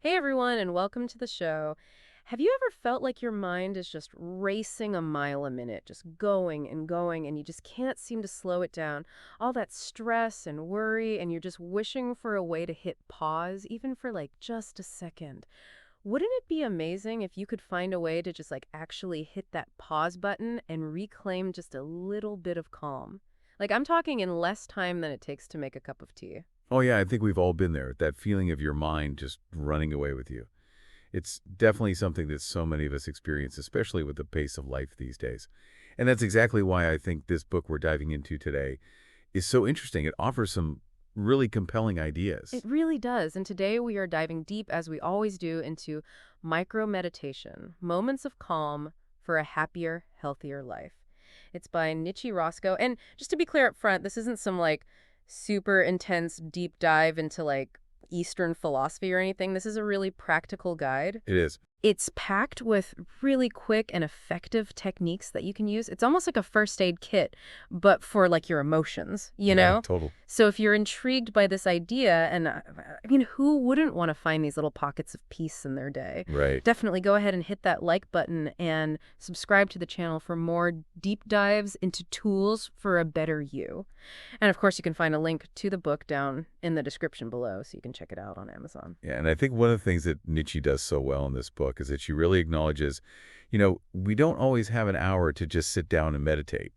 Hey everyone, and welcome to the show. Have you ever felt like your mind is just racing a mile a minute, just going, and you just can't seem to slow it down? All that stress and worry, and you're just wishing for a way to hit pause, even for like just a second. Wouldn't it be amazing if you could find a way to just like actually hit that pause button and reclaim just a little bit of calm? Like I'm talking in less time than it takes to make a cup of tea. Oh, yeah, I think we've all been there, that feeling of your mind just running away with you. It's definitely something that so many of us experience, especially with the pace of life these days. And that's exactly why I think this book we're diving into today is so interesting. It offers some really compelling It ideas. really does. And today we are diving deep, as we always do, into micro meditation, moments of calm for a happier, healthier life. It's by Nicci Roscoe. And just to be clear up front, this isn't some like super intense deep dive into like Eastern philosophy or anything. This is a really practical guide. It is. It's packed with really quick and effective techniques that you can use. It's almost like a first aid kit, but for like your emotions, you Yeah, know? total. So if you're intrigued by this idea, and I mean, who wouldn't want to find these little pockets of peace in their day? Right. Definitely go ahead and hit that like button and subscribe to the channel for more deep dives into tools for a better you. And of course, you can find a link to the book down in the description below so you can check it out on Amazon. Yeah, and I think one of the things that Nietzsche does so well in this book is that she really acknowledges, we don't always have an hour to just sit down and meditate,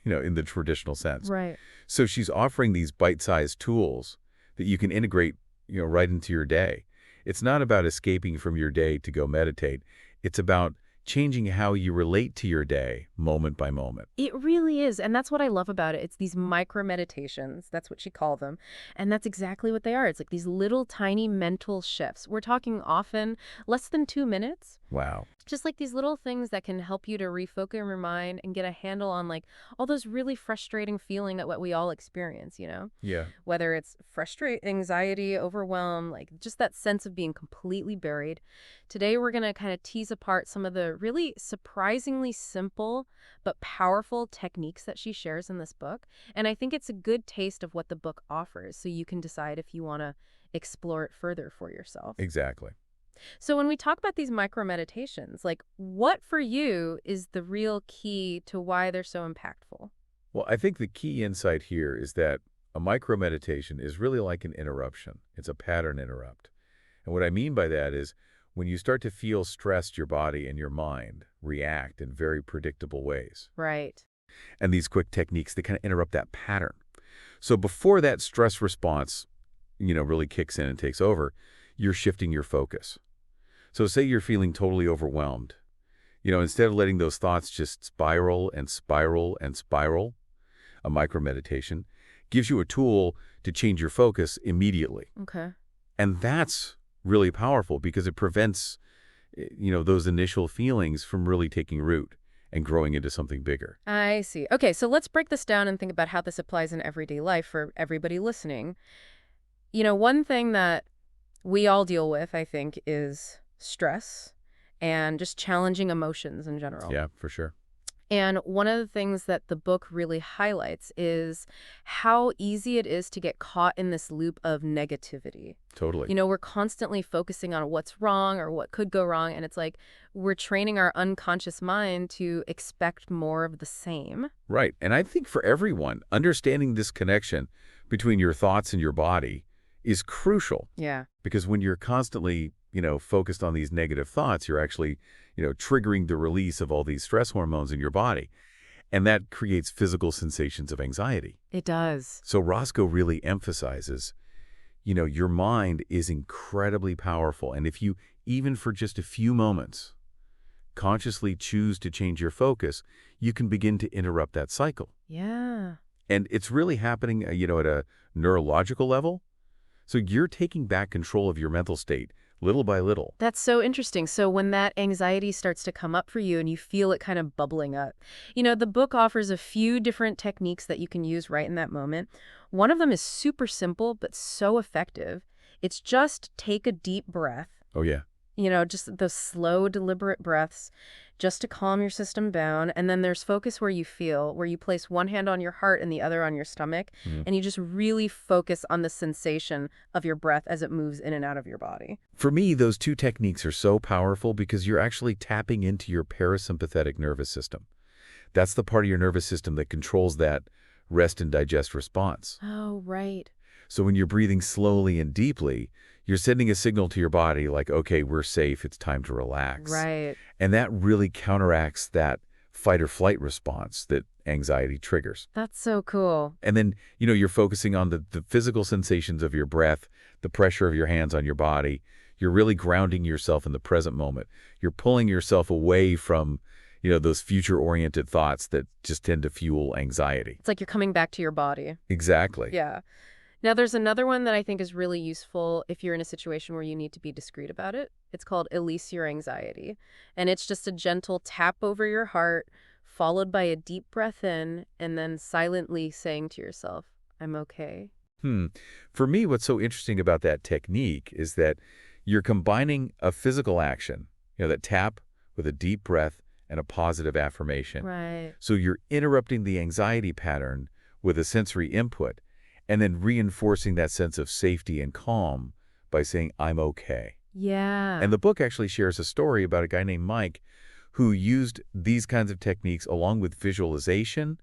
in the traditional sense. Right. So she's offering these bite-sized tools that you can integrate, right into your day. It's not about escaping from your day to go meditate. It's about changing how you relate to your day moment by moment. It really is. And that's what I love about it. It's these micro meditations. That's what she called them. And that's exactly what they are. It's like these little tiny mental shifts. We're talking often less than 2 minutes. Wow. Just like these little things that can help you to refocus your mind and get a handle on like all those really frustrating feeling that what we all experience, Yeah. whether it's anxiety, overwhelm, like just that sense of being completely buried. Today, we're going to kind of tease apart some of the really surprisingly simple but powerful techniques that she shares in this book. And I think it's a good taste of what the book offers so you can decide if you want to explore it further for yourself. Exactly. So when we talk about these micro meditations, like what for you is the real key to why they're so impactful? Well, I think the key insight here is that a micro meditation is really like an interruption. It's a pattern interrupt. And what I mean by that is when you start to feel stressed, your body and your mind react in very predictable ways. Right. And these quick techniques, they kind of interrupt that pattern. So before that stress response, really kicks in and takes over, you're shifting your focus. So say you're feeling totally overwhelmed. Instead of letting those thoughts just spiral and spiral and spiral, a micro meditation gives you a tool to change your focus immediately. Okay. And that's really powerful because it prevents, those initial feelings from really taking root and growing into something bigger. I see. Okay, so let's break this down and think about how this applies in everyday life for everybody listening. One thing that we all deal with, I think, is stress and just challenging emotions in general. Yeah, for sure. And one of the things that the book really highlights is how easy it is to get caught in this loop of negativity. Totally. We're constantly focusing on what's wrong or what could go wrong, and it's like we're training our unconscious mind to expect more of the same. Right. And I think for everyone, understanding this connection between your thoughts and your body is crucial. Yeah. Because when you're constantly, focused on these negative thoughts, you're actually, triggering the release of all these stress hormones in your body. And that creates physical sensations of anxiety. It does. So Roscoe really emphasizes, your mind is incredibly powerful. And if you, even for just a few moments, consciously choose to change your focus, you can begin to interrupt that cycle. Yeah. And it's really happening, at a neurological level. So you're taking back control of your mental state little by little. That's so interesting. So when that anxiety starts to come up for you and you feel it kind of bubbling up, the book offers a few different techniques that you can use right in that moment. One of them is super simple, but so effective. It's just take a deep breath. Oh, yeah. Just those slow, deliberate breaths just to calm your system down. And then there's focus where you feel, where you place one hand on your heart and the other on your stomach, Mm. and you just really focus on the sensation of your breath as it moves in and out of your body. For me, those two techniques are so powerful because you're actually tapping into your parasympathetic nervous system. That's the part of your nervous system that controls that rest and digest response. Oh, right. So when you're breathing slowly and deeply, you're sending a signal to your body like, okay, we're safe, it's time to relax. Right. And that really counteracts that fight or flight response that anxiety triggers. That's so cool. And then, you're focusing on the physical sensations of your breath, the pressure of your hands on your body. You're really grounding yourself in the present moment. You're pulling yourself away from, those future-oriented thoughts that just tend to fuel anxiety. It's like you're coming back to your body. Exactly. Yeah. Now, there's another one that I think is really useful if you're in a situation where you need to be discreet about it. It's called Release Your Anxiety. And it's just a gentle tap over your heart, followed by a deep breath in, and then silently saying to yourself, I'm okay. For me, what's so interesting about that technique is that you're combining a physical action, that tap with a deep breath and a positive affirmation. Right. So you're interrupting the anxiety pattern with a sensory input and then reinforcing that sense of safety and calm by saying, I'm okay. Yeah. And the book actually shares a story about a guy named Mike who used these kinds of techniques along with visualization,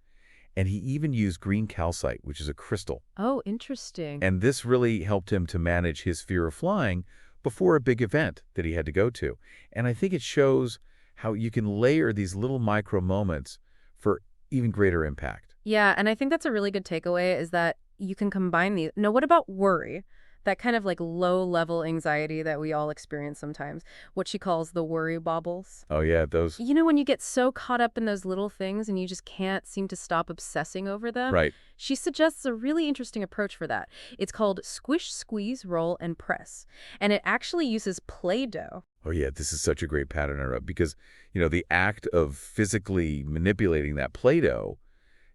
and he even used green calcite, which is a crystal. Oh, interesting. And this really helped him to manage his fear of flying before a big event that he had to go to. And I think it shows how you can layer these little micro moments for even greater impact. Yeah, and I think that's a really good takeaway is that you can combine these. Now, what about worry? That kind of like low-level anxiety that we all experience sometimes, what she calls the worry bobbles. Oh, yeah, those. When you get so caught up in those little things and you just can't seem to stop obsessing over them, Right. she suggests a really interesting approach for that. It's called squish, squeeze, roll, and press. And it actually uses Play-Doh. Oh, yeah, this is such a great pattern interrupt because, the act of physically manipulating that Play-Doh,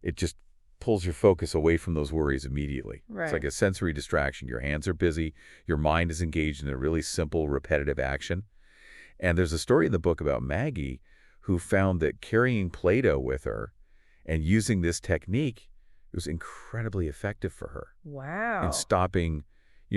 it just pulls your focus away from those worries immediately. Right. It's like a sensory distraction. Your hands are busy. Your mind is engaged in a really simple, repetitive action. And there's a story in the book about Maggie who found that carrying Play-Doh with her and using this technique, it was incredibly effective for her Wow. in stopping,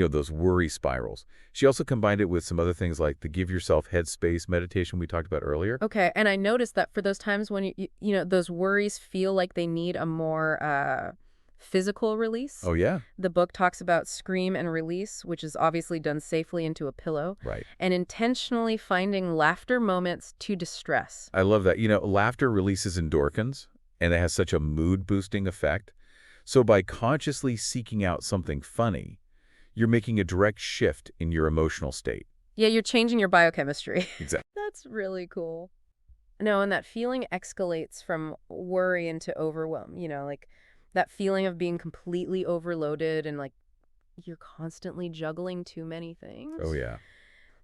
those worry spirals. She also combined it with some other things like the give yourself headspace meditation we talked about earlier. Okay, and I noticed that for those times when those worries feel like they need a more physical release. Oh, yeah. The book talks about scream and release, which is obviously done safely into a pillow, Right. and intentionally finding laughter moments to distress. I love that. Laughter releases endorphins, and it has such a mood-boosting effect. So by consciously seeking out something funny, you're making a direct shift in your emotional state. Yeah, you're changing your biochemistry. Exactly. That's really cool. No, and that feeling escalates from worry into overwhelm, like that feeling of being completely overloaded and like you're constantly juggling too many things. Oh, yeah.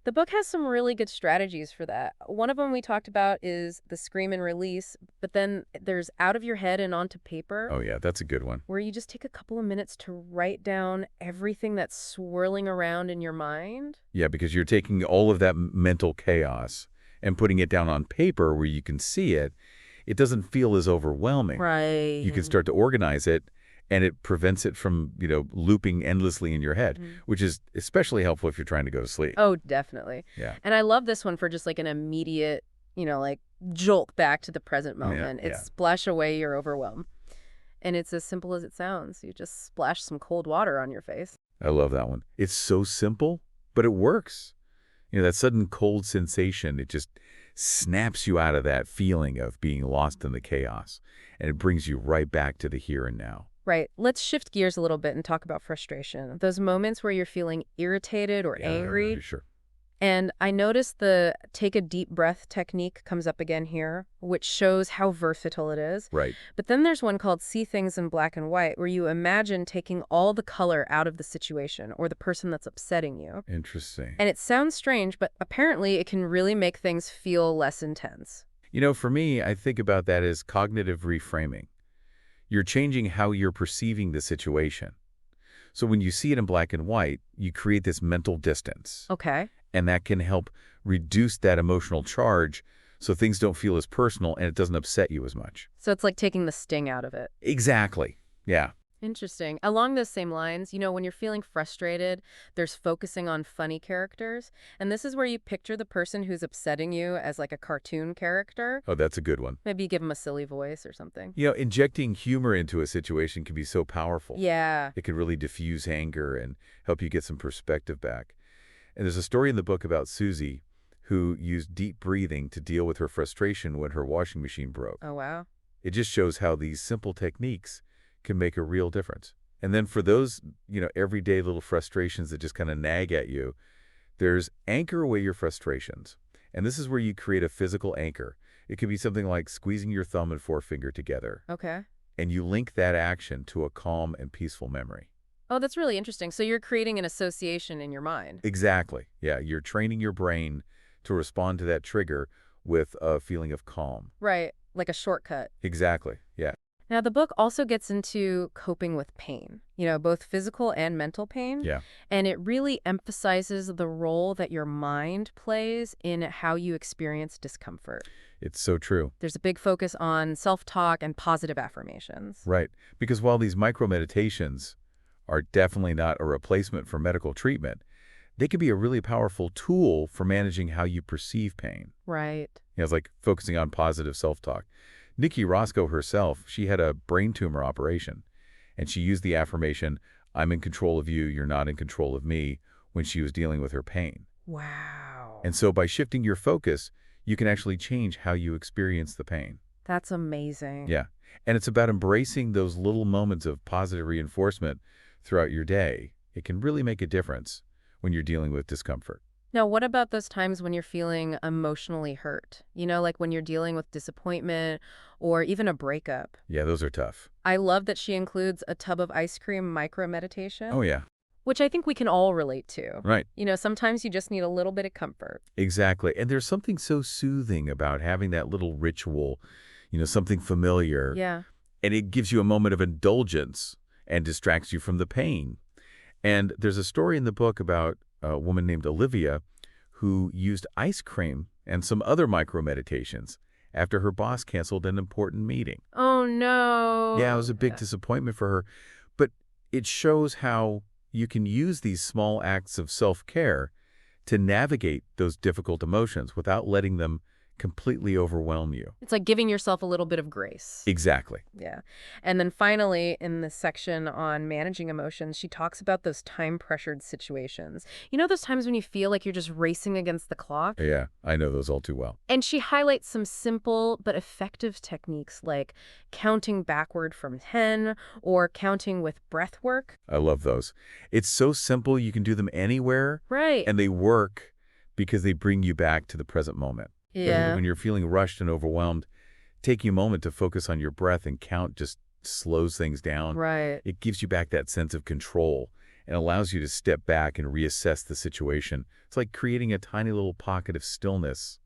The book has some really good strategies for that. One of them we talked about is the scream and release, but then there's out of your head and onto paper, Oh, yeah, that's a good one. where you just take a couple of minutes to write down everything that's swirling around in your mind. Yeah, because you're taking all of that mental chaos and putting it down on paper where you can see it. It doesn't feel as overwhelming. Right. You can start to organize it, and it prevents it from, looping endlessly in your head, which is especially helpful if you're trying to go to sleep. Oh, definitely. Yeah. And I love this one for just like an immediate, like jolt back to the present Yeah, moment. yeah. It's splash away your overwhelm. And it's as simple as it sounds. You just splash some cold water on your face. I love that one. It's so simple, but it works. That sudden cold sensation, it just snaps you out of that feeling of being lost in the chaos, and it brings you right back to the here and now. Right. Let's shift gears a little bit and talk about frustration. Those moments where you're feeling irritated or angry. Sure. And I noticed the take a deep breath technique comes up again here, which shows how versatile it is. Right. But then there's one called See Things in Black and White, where you imagine taking all the color out of the situation or the person that's upsetting you. Interesting. And it sounds strange, but apparently it can really make things feel less intense. For me, I think about that as cognitive reframing. You're changing how you're perceiving the situation. So when you see it in black and white, you create this mental distance. Okay. And that can help reduce that emotional charge so things don't feel as personal and it doesn't upset you as much. So it's like taking the sting out of it. Exactly. Yeah. Interesting. Along those same lines, when you're feeling frustrated, there's focusing on funny characters. And this is where you picture the person who's upsetting you as like a cartoon character. Oh, that's a good one. Maybe you give them a silly voice or something. Injecting humor into a situation can be so powerful. Yeah. It can really diffuse anger and help you get some perspective back. And there's a story in the book about Susie who used deep breathing to deal with her frustration when her washing machine broke. Oh, wow. It just shows how these simple techniques can make a real difference. And then for those, everyday little frustrations that just kind of nag at you, there's anchor away your frustrations. And this is where you create a physical anchor. It could be something like squeezing your thumb and forefinger together. Okay. And you link that action to a calm and peaceful memory. Oh, that's really interesting. So you're creating an association in your mind. Exactly. Yeah, you're training your brain to respond to that trigger with a feeling of calm. Right. Like a shortcut. Exactly. Yeah. Now, the book also gets into coping with pain, both physical and mental pain. Yeah. And it really emphasizes the role that your mind plays in how you experience discomfort. It's so true. There's a big focus on self-talk and positive affirmations. Right. Because while these micro meditations are definitely not a replacement for medical treatment, they can be a really powerful tool for managing how you perceive pain. Right. It's like focusing on positive self-talk. Nicci Roscoe herself, she had a brain tumor operation, and she used the affirmation, "I'm in control of you, you're not in control of me," when she was dealing with her pain. Wow. And so by shifting your focus, you can actually change how you experience the pain. That's amazing. Yeah. And it's about embracing those little moments of positive reinforcement throughout your day. It can really make a difference when you're dealing with discomfort. Now, what about those times when you're feeling emotionally hurt? Like when you're dealing with disappointment or even a breakup. Yeah, those are tough. I love that she includes a tub of ice cream micro meditation, Oh, yeah. which I think we can all relate to. Right. Sometimes you just need a little bit of comfort. Exactly. And there's something so soothing about having that little ritual, something familiar. Yeah. And it gives you a moment of indulgence and distracts you from the pain. And there's a story in the book about a woman named Olivia who used ice cream and some other micro meditations after her boss canceled an important meeting. Oh, no. Yeah, it was a big disappointment for her. But it shows how you can use these small acts of self-care to navigate those difficult emotions without letting them completely overwhelm you. It's like giving yourself a little bit of grace. Exactly. Yeah. And then finally, in the section on managing emotions, she talks about those time-pressured situations. Those times when you feel like you're just racing against the clock? Yeah, I know those all too well. And she highlights some simple but effective techniques like counting backward from 10 or counting with breath work. I love those. It's so simple, you can do them anywhere. Right. And they work because they bring you back to the present moment. Yeah. When you're feeling rushed and overwhelmed, taking a moment to focus on your breath and count just slows things down. Right. It gives you back that sense of control and allows you to step back and reassess the situation. It's like creating a tiny little pocket of stillness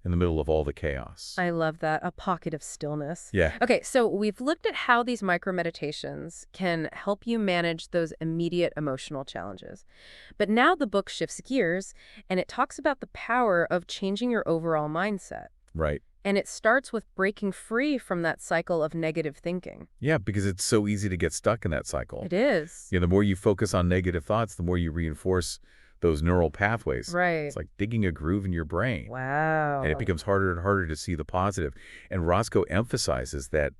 in the middle of all the chaos. I love that. A pocket of stillness. Yeah. Okay, so we've looked at how these micro meditations can help you manage those immediate emotional challenges. But now the book shifts gears and it talks about the power of changing your overall mindset. Right. And it starts with breaking free from that cycle of negative thinking. Yeah, because it's so easy to get stuck in that cycle. It is. The more you focus on negative thoughts, the more you reinforce those neural pathways. Right. It's like digging a groove in your brain. Wow. And it becomes harder and harder to see the positive. And Roscoe emphasizes that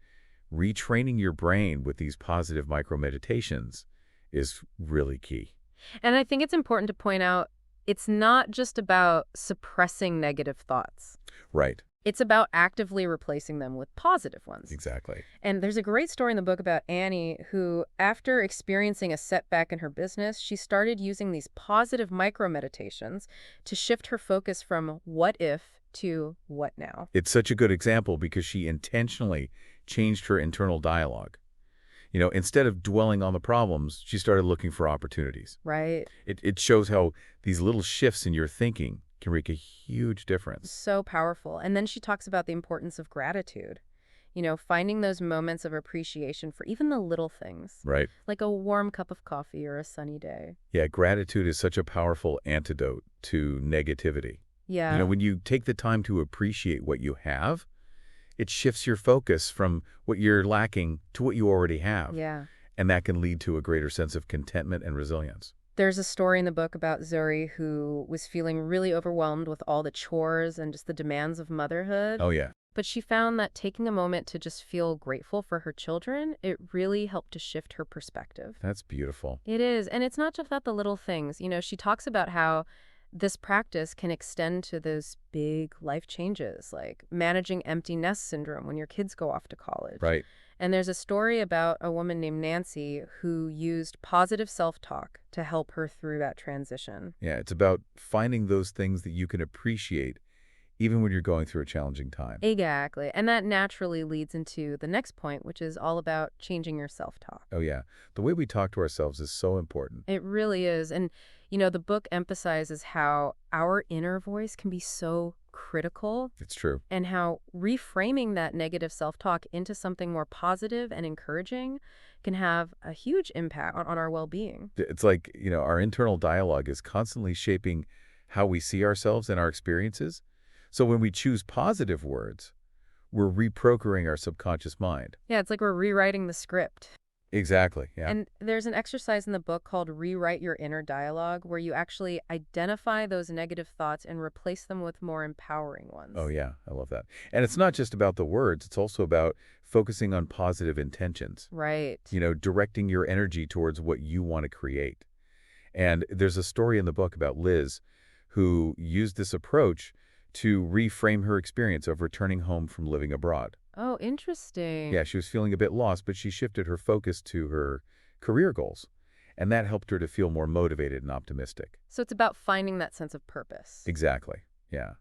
retraining your brain with these positive micro meditations is really key. And I think it's important to point out it's not just about suppressing negative thoughts. Right. It's about actively replacing them with positive ones. Exactly. And there's a great story in the book about Annie who, after experiencing a setback in her business, she started using these positive micro meditations to shift her focus from what if to what now. It's such a good example because she intentionally changed her internal dialogue. Instead of dwelling on the problems, she started looking for opportunities. Right. It shows how these little shifts in your thinking can make a huge difference. So powerful. And then she talks about the importance of gratitude. Finding those moments of appreciation for even the little things. Right. Like a warm cup of coffee or a sunny day. Yeah, gratitude is such a powerful antidote to negativity. Yeah. When you take the time to appreciate what you have, it shifts your focus from what you're lacking to what you already have. Yeah. And that can lead to a greater sense of contentment and resilience. There's a story in the book about Zuri who was feeling really overwhelmed with all the chores and just the demands of motherhood. Oh, yeah. But she found that taking a moment to just feel grateful for her children, it really helped to shift her perspective. That's beautiful. It is. And it's not just about the little things. She talks about how this practice can extend to those big life changes, like managing empty nest syndrome when your kids go off to college. Right. And there's a story about a woman named Nancy who used positive self-talk to help her through that transition. Yeah, it's about finding those things that you can appreciate even when you're going through a challenging time. Exactly. And that naturally leads into the next point, which is all about changing your self-talk. Oh, yeah. The way we talk to ourselves is so important. It really is. And, the book emphasizes how our inner voice can be so critical It's true. and how reframing that negative self-talk into something more positive and encouraging can have a huge impact on our well-being. It's like, our internal dialogue is constantly shaping how we see ourselves and our experiences. So when we choose positive words, we're reprogramming our subconscious mind. Yeah, it's like we're rewriting the script. Exactly, yeah. And there's an exercise in the book called Rewrite Your Inner Dialogue, where you actually identify those negative thoughts and replace them with more empowering ones. Oh, yeah, I love that. And it's not just about the words, it's also about focusing on positive intentions. Right. Directing your energy towards what you want to create. And there's a story in the book about Liz who used this approach to reframe her experience of returning home from living abroad. Oh, interesting. Yeah, she was feeling a bit lost, but she shifted her focus to her career goals. And that helped her to feel more motivated and optimistic. So it's about finding that sense of purpose. Exactly. Yeah.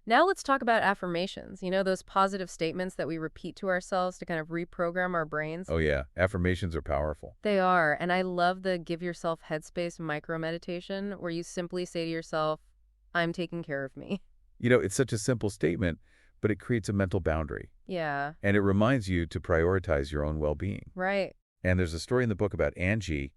Now let's talk about affirmations. Those positive statements that we repeat to ourselves to kind of reprogram our brains. Oh, yeah. Affirmations are powerful. They are. And I love the give yourself headspace micro meditation where you simply say to yourself, I'm taking care of me. It's such a simple statement, but it creates a mental boundary. Yeah. And it reminds you to prioritize your own well-being. Right. And there's a story in the book about Angie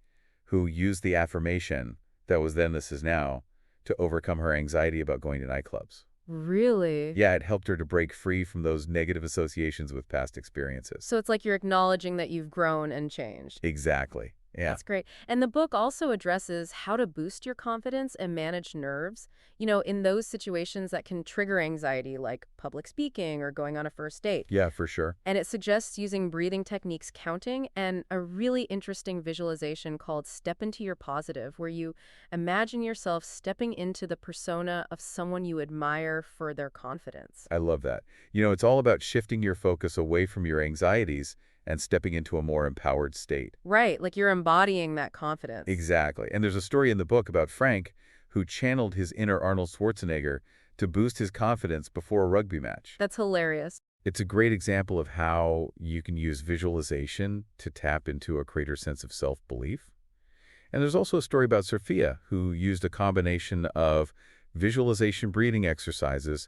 who used the affirmation that was then, this is now, to overcome her anxiety about going to nightclubs. Really? Yeah, it helped her to break free from those negative associations with past experiences. So it's like you're acknowledging that you've grown and changed. Exactly. Yeah. That's great. And the book also addresses how to boost your confidence and manage nerves, in those situations that can trigger anxiety, like public speaking or going on a first date. Yeah, for sure. And it suggests using breathing techniques, counting, and a really interesting visualization called Step Into Your Positive, where you imagine yourself stepping into the persona of someone you admire for their confidence. I love that. It's all about shifting your focus away from your anxieties and stepping into a more empowered state. Right, like you're embodying that confidence. Exactly. And there's a story in the book about Frank who channeled his inner Arnold Schwarzenegger to boost his confidence before a rugby match. That's hilarious. It's a great example of how you can use visualization to tap into a greater sense of self-belief. And there's also a story about Sophia, who used a combination of visualization breathing exercises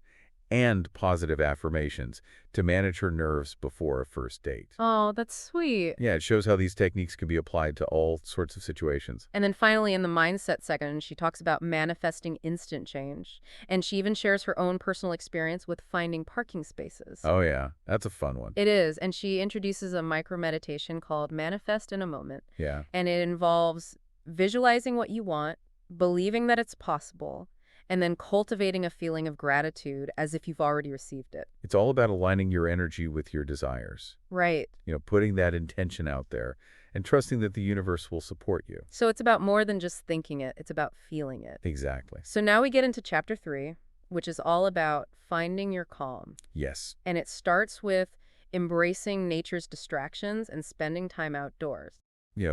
and positive affirmations to manage her nerves before a first date. Oh, that's sweet. Yeah, it shows how these techniques can be applied to all sorts of situations. And then finally, in the mindset section, she talks about manifesting instant change. And she even shares her own personal experience with finding parking spaces. Oh, yeah, that's a fun one. It is. And she introduces a micro meditation called Manifest in a Moment. Yeah. And it involves visualizing what you want, believing that it's possible, and then cultivating a feeling of gratitude as if you've already received it. It's all about aligning your energy with your desires. Right. Putting that intention out there and trusting that the universe will support you. So it's about more than just thinking it. It's about feeling it. Exactly. So now we get into chapter 3, which is all about finding your calm. Yes. And it starts with embracing nature's distractions and spending time outdoors.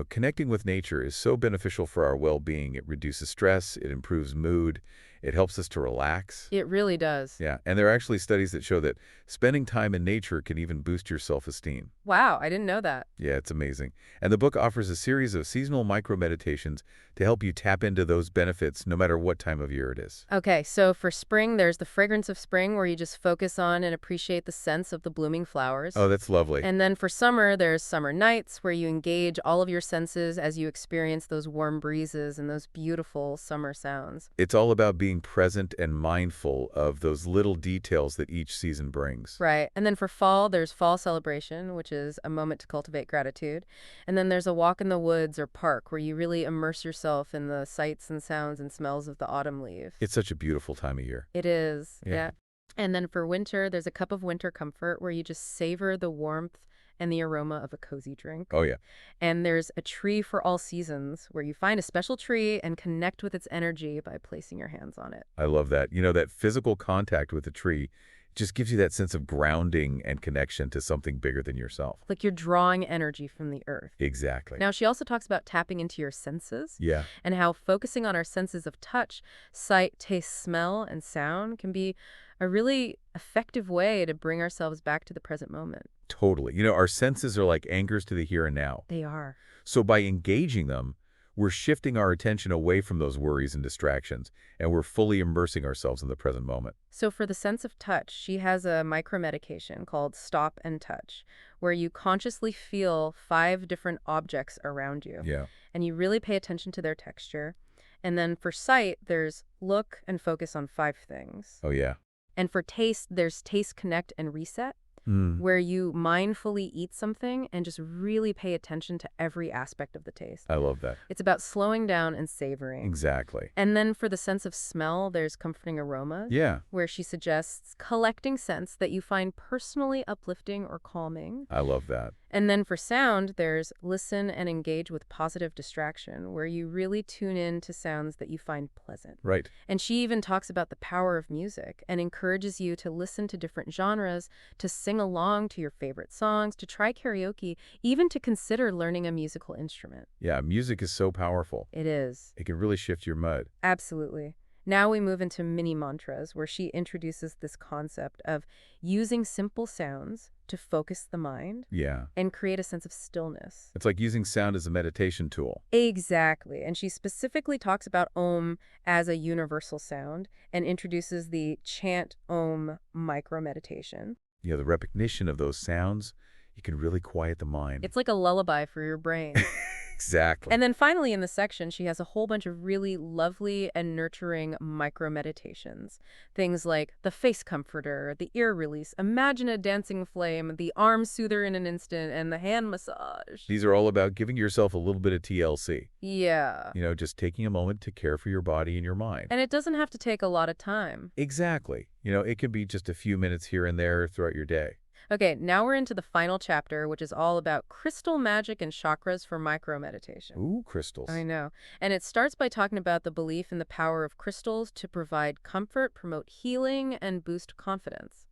Connecting with nature is so beneficial for our well-being. It reduces stress, it improves mood, it helps us to relax. It really does. Yeah, and there are actually studies that show that spending time in nature can even boost your self-esteem. Wow, I didn't know that. Yeah, it's amazing. And the book offers a series of seasonal micro-meditations to help you tap into those benefits no matter what time of year it is. Okay, so for spring, there's the fragrance of spring where you just focus on and appreciate the scents of the blooming flowers. Oh, that's lovely. And then for summer, there's summer nights where you engage all of your senses as you experience those warm breezes and those beautiful summer sounds. It's all about being being present and mindful of those little details that each season brings. Right. And then for fall, there's fall celebration, which is a moment to cultivate gratitude. And then there's a walk in the woods or park where you really immerse yourself in the sights and sounds and smells of the autumn leaves. It's such a beautiful time of year. It is, Yeah. yeah. And then for winter, there's a cup of winter comfort where you just savor the warmth and the aroma of a cozy drink. Oh, yeah. And there's a tree for all seasons where you find a special tree and connect with its energy by placing your hands on it. I love that. That physical contact with the tree just gives you that sense of grounding and connection to something bigger than yourself. Like you're drawing energy from the earth. Exactly. Now, she also talks about tapping into your senses Yeah. and how focusing on our senses of touch, sight, taste, smell, and sound can be a really effective way to bring ourselves back to the present moment. Totally. Our senses are like anchors to the here and now. They are. So by engaging them, we're shifting our attention away from those worries and distractions, and we're fully immersing ourselves in the present moment. So for the sense of touch, she has a micromedication called Stop and Touch, where you consciously feel 5 different objects around you, Yeah. and you really pay attention to their texture. And then for sight, there's look and focus on 5 things. Oh, yeah. And for taste, there's taste, connect, and reset, Mm. where you mindfully eat something and just really pay attention to every aspect of the taste. I love that. It's about slowing down and savoring. Exactly. And then for the sense of smell, there's comforting aromas, Yeah. where she suggests collecting scents that you find personally uplifting or calming. I love that. And then for sound, there's listen and engage with positive distraction, where you really tune in to sounds that you find pleasant. Right. And she even talks about the power of music and encourages you to listen to different genres, to sing along to your favorite songs, to try karaoke, even to consider learning a musical instrument. Yeah, music is so powerful. It is. It can really shift your mood. Absolutely. Now we move into mini mantras, where she introduces this concept of using simple sounds to focus the mind Yeah. and create a sense of stillness. It's like using sound as a meditation tool. Exactly. And she specifically talks about Om as a universal sound and introduces the chant Om micro-meditation. The recognition of those sounds, you can really quiet the mind. It's like a lullaby for your brain. Exactly. And then finally in the section, she has a whole bunch of really lovely and nurturing micro-meditations. Things like the face comforter, the ear release, imagine a dancing flame, the arm soother in an instant, and the hand massage. These are all about giving yourself a little bit of TLC. Yeah. Just taking a moment to care for your body and your mind. And it doesn't have to take a lot of time. Exactly. It could be just a few minutes here and there throughout your day. Okay, now we're into the final chapter, which is all about crystal magic and chakras for micro-meditation. Ooh, crystals. I know. And it starts by talking about the belief in the power of crystals to provide comfort, promote healing, and boost confidence.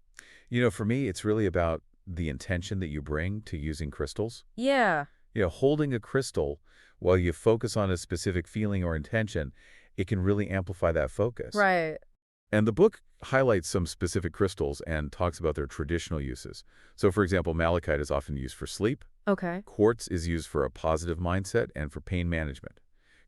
For me, it's really about the intention that you bring to using crystals. Yeah. Holding a crystal while you focus on a specific feeling or intention, it can really amplify that focus. Right. And the book highlights some specific crystals and talks about their traditional uses. So, for example, malachite is often used for sleep. Okay. Quartz is used for a positive mindset and for pain management.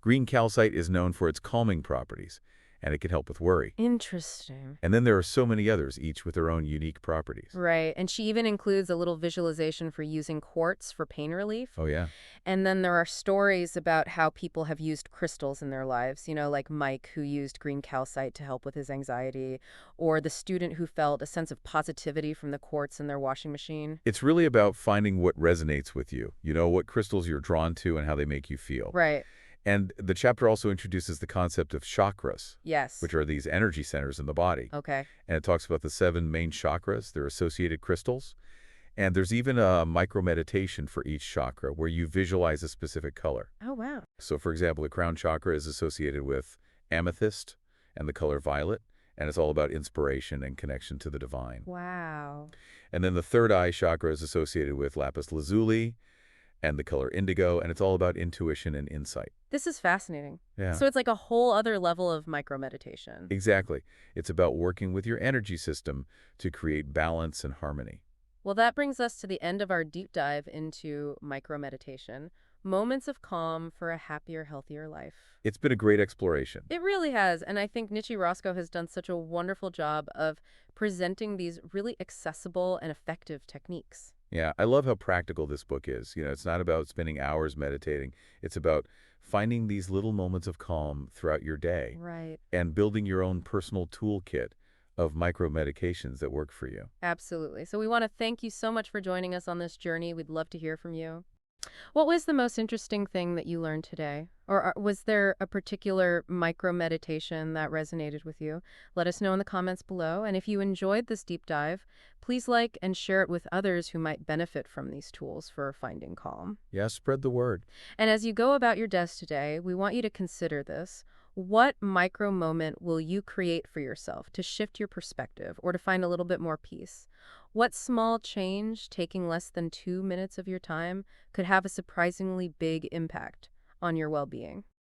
Green calcite is known for its calming properties, and it can help with worry. Interesting. And then there are so many others, each with their own unique properties. Right. And she even includes a little visualization for using quartz for pain relief. Oh, yeah. And then there are stories about how people have used crystals in their lives, like Mike, who used green calcite to help with his anxiety, or the student who felt a sense of positivity from the quartz in their washing machine. It's really about finding what resonates with you, what crystals you're drawn to and how they make you feel. Right. And the chapter also introduces the concept of chakras, Yes. which are these energy centers in the body. Okay. And it talks about the 7 main chakras, their associated crystals. And there's even a micro-meditation for each chakra where you visualize a specific color. Oh, wow. So, for example, the crown chakra is associated with amethyst and the color violet, and it's all about inspiration and connection to the divine. Wow. And then the third eye chakra is associated with lapis lazuli and the color indigo, and it's all about intuition and insight. This is fascinating. Yeah. So it's like a whole other level of micro-meditation. Exactly. It's about working with your energy system to create balance and harmony. Well, that brings us to the end of our deep dive into micro-meditation, moments of calm for a happier, healthier life. It's been a great exploration. It really has, and I think Nicci Roscoe has done such a wonderful job of presenting these really accessible and effective techniques. Yeah, I love how practical this book is. It's not about spending hours meditating. It's about finding these little moments of calm throughout your day Right. and building your own personal toolkit of micro medications that work for you. Absolutely. So we want to thank you so much for joining us on this journey. We'd love to hear from you. What was the most interesting thing that you learned today? Or was there a particular micro meditation that resonated with you? Let us know in the comments below. And if you enjoyed this deep dive, please like and share it with others who might benefit from these tools for finding calm. Yeah, spread the word. And as you go about your desk today, we want you to consider this. What micro moment will you create for yourself to shift your perspective or to find a little bit more peace? What small change, taking less than 2 minutes of your time, could have a surprisingly big impact on your well being?